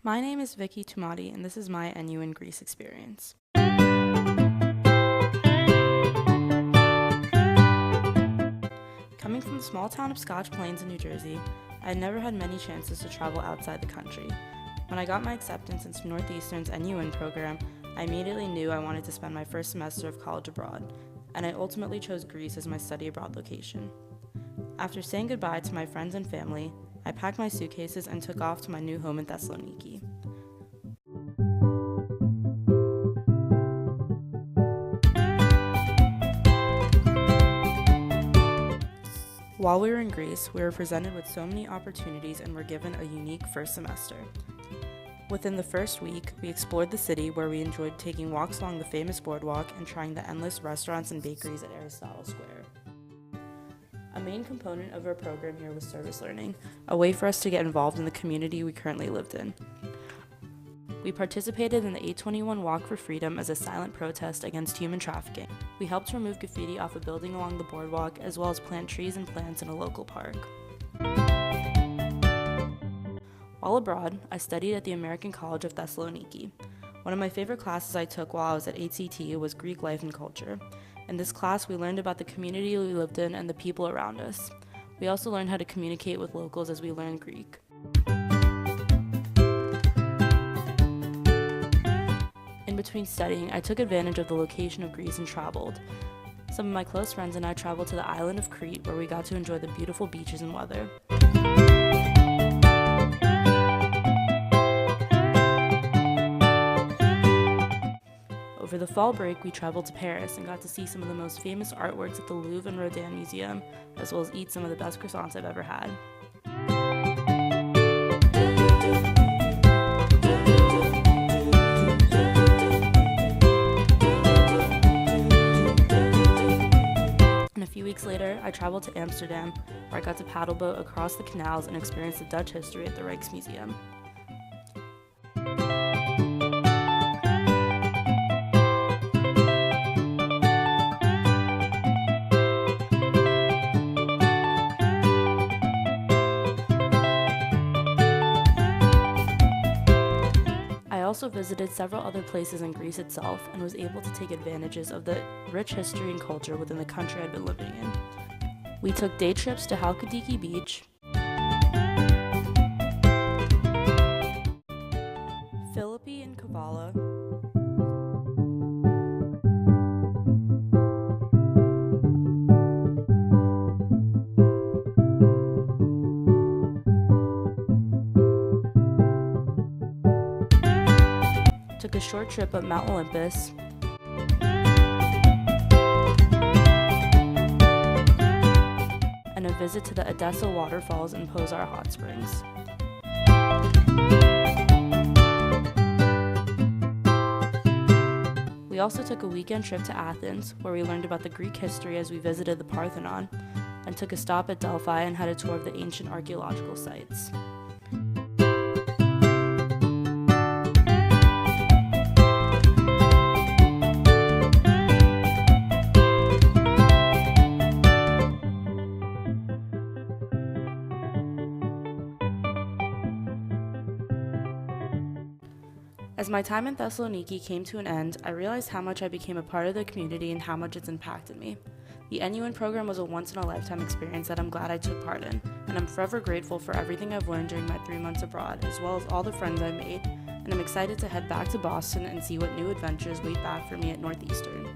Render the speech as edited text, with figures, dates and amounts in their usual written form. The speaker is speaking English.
My name is Vicky Tumati, and this is my NU in Greece experience. Coming from the small town of Scotch Plains in New Jersey, I had never had many chances to travel outside the country. When I got my acceptance into Northeastern's NUN program, I immediately knew I wanted to spend my first semester of college abroad, and I ultimately chose Greece as my study abroad location. After saying goodbye to my friends and family, I packed my suitcases and took off to my new home in Thessaloniki. While we were in Greece, we were presented with so many opportunities and were given a unique first semester. Within the first week, we explored the city where we enjoyed taking walks along the famous boardwalk and trying the endless restaurants and bakeries at Aristotle Square. A main component of our program here was service learning, a way for us to get involved in the community we currently lived in. We participated in the 821 Walk for Freedom as a silent protest against human trafficking. We helped remove graffiti off a building along the boardwalk, as well as plant trees and plants in a local park. While abroad, I studied at the American College of Thessaloniki. One of my favorite classes I took while I was at HCT was Greek life and culture. In this class, we learned about the community we lived in and the people around us. We also learned how to communicate with locals as we learned Greek. In between studying, I took advantage of the location of Greece and traveled. Some of my close friends and I traveled to the island of Crete, where we got to enjoy the beautiful beaches and weather. Over the fall break, we traveled to Paris and got to see some of the most famous artworks at the Louvre and Rodin Museum, as well as eat some of the best croissants I've ever had. And a few weeks later, I traveled to Amsterdam, where I got to paddle boat across the canals and experience the Dutch history at the Rijksmuseum. I also visited several other places in Greece itself and was able to take advantages of the rich history and culture within the country I'd been living in. We took day trips to Halkidiki Beach, Philippi and Kavala, took a short trip up Mount Olympus, and a visit to the Edessa waterfalls and Pozar hot springs. We also took a weekend trip to Athens, where we learned about the Greek history as we visited the Parthenon, and took a stop at Delphi and had a tour of the ancient archaeological sites. As my time in Thessaloniki came to an end, I realized how much I became a part of the community and how much it's impacted me. The NUN program was a once-in-a-lifetime experience that I'm glad I took part in, and I'm forever grateful for everything I've learned during my 3 months abroad, as well as all the friends I made, and I'm excited to head back to Boston and see what new adventures wait back for me at Northeastern.